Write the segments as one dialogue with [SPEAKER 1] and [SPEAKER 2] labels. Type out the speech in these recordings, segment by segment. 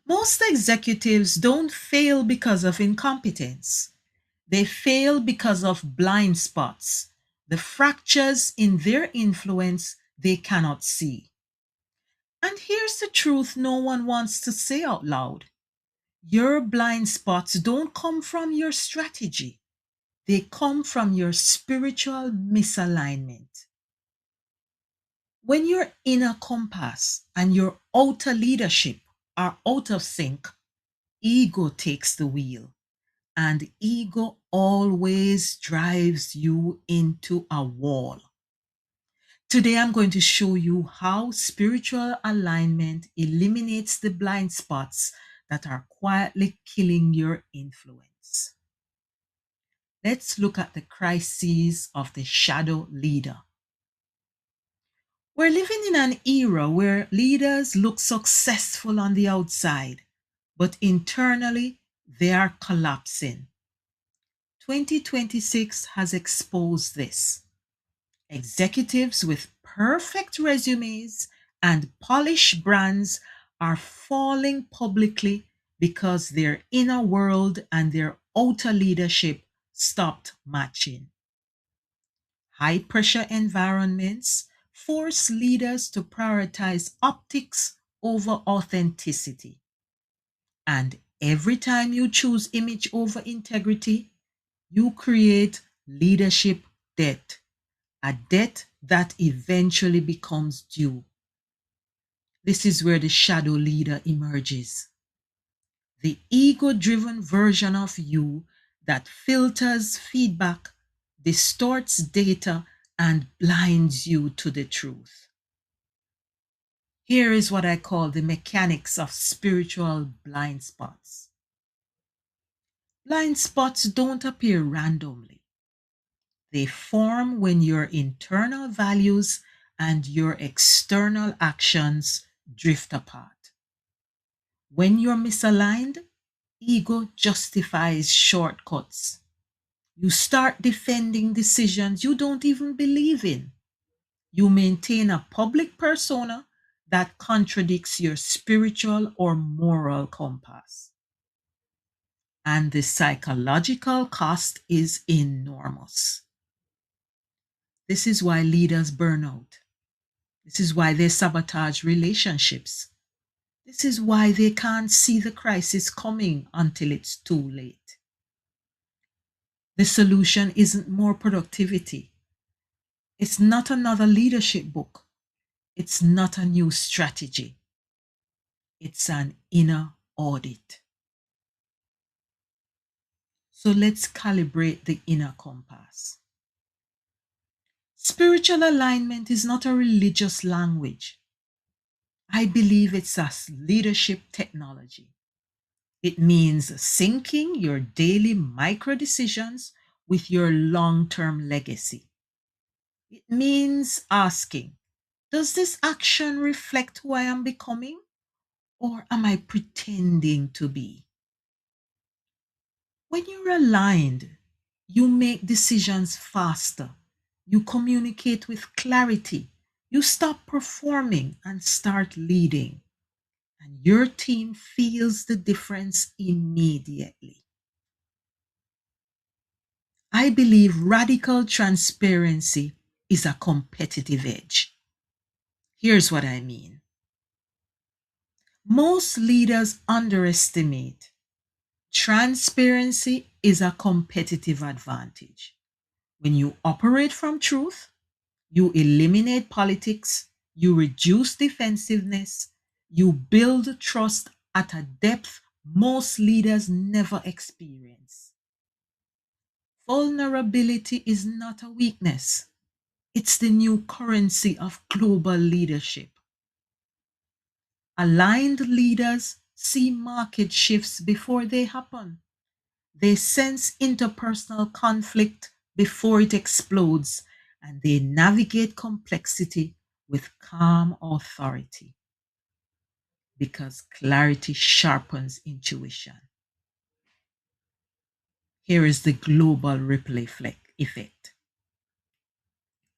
[SPEAKER 1] Most executives don't fail because of incompetence. They fail because of blind spots, the fractures in their influence they cannot see. And here's the truth no one wants to say out loud. Your blind spots don't come from your strategy. They come from your spiritual misalignment. When your inner compass and your outer leadership are out of sync, ego takes the wheel, and ego always drives you into a wall. Today, I'm going to show you how spiritual alignment eliminates the blind spots that are quietly killing your influence. Let's look at the crises of the shadow leader. We're living in an era where leaders look successful on the outside, but internally they are collapsing. 2026 has exposed this. Executives with perfect resumes and polished brands are falling publicly because their inner world and their outer leadership stopped matching. High pressure environments force leaders to prioritize optics over authenticity. And every time you choose image over integrity, you create leadership debt, a debt that eventually becomes due. This is where the shadow leader emerges. The ego driven version of you that filters feedback, distorts data, and blinds you to the truth. Here is what I call the mechanics of spiritual blind spots. Blind spots don't appear randomly. They form when your internal values and your external actions drift apart. When you're misaligned, ego justifies shortcuts. You start defending decisions you don't even believe in. You maintain a public persona that contradicts your spiritual or moral compass. And the psychological cost is enormous. This is why leaders burn out. This is why they sabotage relationships. This is why they can't see the crisis coming until it's too late. The solution isn't more productivity. It's not another leadership book. It's not a new strategy. It's an inner audit. So let's calibrate the inner compass. Spiritual alignment is not a religious language. I believe it's a leadership technology. It means syncing your daily micro decisions with your long term legacy. It means asking, does this action reflect who I am becoming? Or am I pretending to be? When you're aligned, you make decisions faster. You communicate with clarity. You stop performing and start leading. And your team feels the difference immediately. I believe radical transparency is a competitive edge. Here's what I mean. Most leaders underestimate transparency is a competitive advantage. When you operate from truth, you eliminate politics, you reduce defensiveness, you build trust at a depth most leaders never experience. Vulnerability is not a weakness. It's the new currency of global leadership. Aligned leaders see market shifts before they happen. They sense interpersonal conflict before it explodes, and they navigate complexity with calm authority because clarity sharpens intuition. Here is the global ripple effect.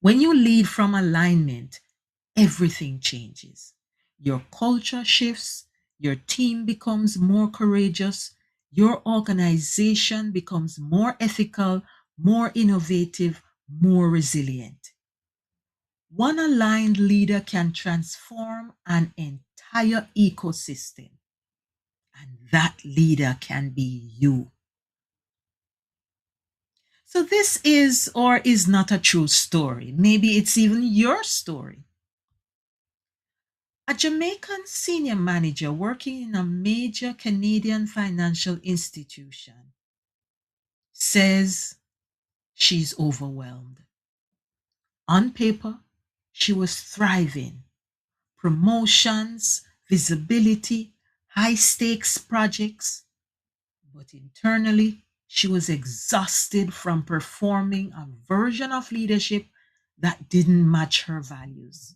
[SPEAKER 1] When you lead from alignment, everything changes. Your culture shifts, Your team becomes more courageous. Your organization becomes more ethical, more innovative, more resilient. One aligned leader can transform an entire ecosystem, and that leader can be you. So, this is or is not a true story. Maybe it's even your story. A Jamaican senior manager working in a major Canadian financial institution says she's overwhelmed. On paper, she was thriving. Promotions, visibility, high stakes projects. But internally, she was exhausted from performing a version of leadership that didn't match her values.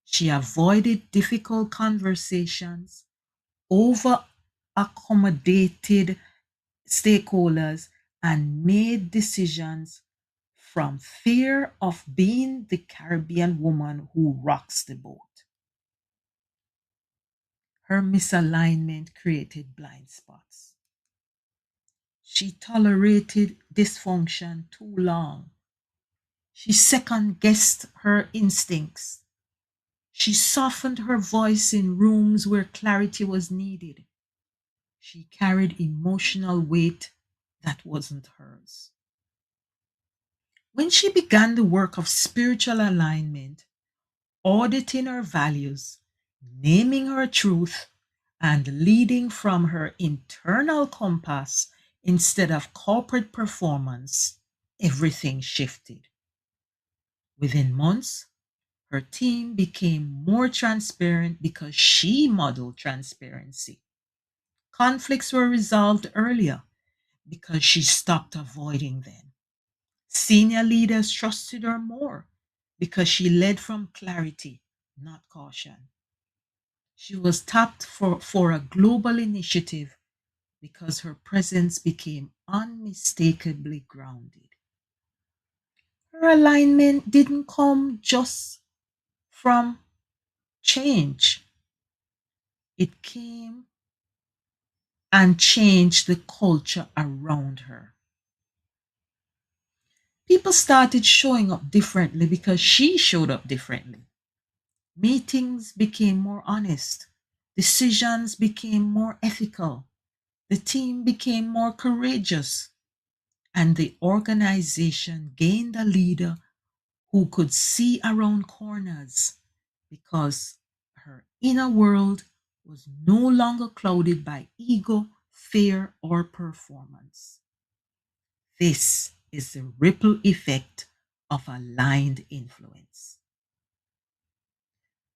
[SPEAKER 1] She avoided difficult conversations, over accommodated stakeholders, and made decisions from fear of being the Caribbean woman who rocks the boat. Her misalignment created blind spots. She tolerated dysfunction too long. She second guessed her instincts. She softened her voice in rooms where clarity was needed. She carried emotional weight that wasn't hers. When she began the work of spiritual alignment, auditing her values, naming her truth, and leading from her internal compass instead of corporate performance, everything shifted. Within months, her team became more transparent because she modeled transparency. Conflicts were resolved earlier because she stopped avoiding them. Senior leaders trusted her more because she led from clarity, not caution. She was tapped for a global initiative because her presence became unmistakably grounded. Her alignment didn't come just from change, it came and changed the culture around her. People started showing up differently because she showed up differently. Meetings became more honest, decisions became more ethical, the team became more courageous, and the organization gained a leader who could see around corners because her inner world was no longer clouded by ego, fear, or performance. This is the ripple effect of aligned influence.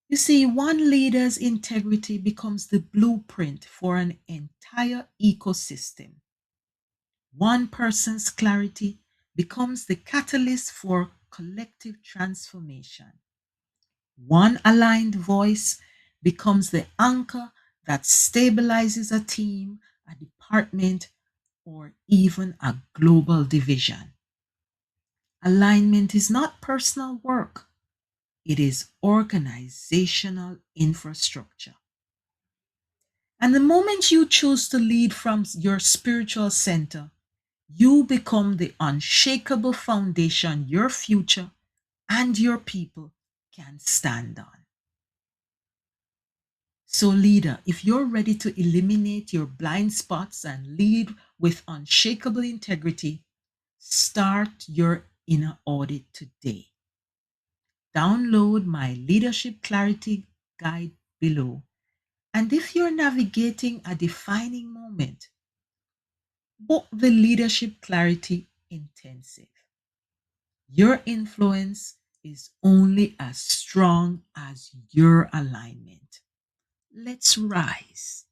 [SPEAKER 1] You see, one leader's integrity becomes the blueprint for an entire ecosystem. One person's clarity becomes the catalyst for collective transformation. One aligned voice becomes the anchor that stabilizes a team, a department, or even a global division. Alignment is not personal work, it is organizational infrastructure. And the moment you choose to lead from your spiritual center, you become the unshakable foundation your future and your people can stand on. So, leader, if you're ready to eliminate your blind spots and lead with unshakable integrity, start your inner audit today. Download my Leadership Clarity Guide below. And if you're navigating a defining moment, book the Leadership Clarity Intensive. Your influence is only as strong as your alignment. Let's rise.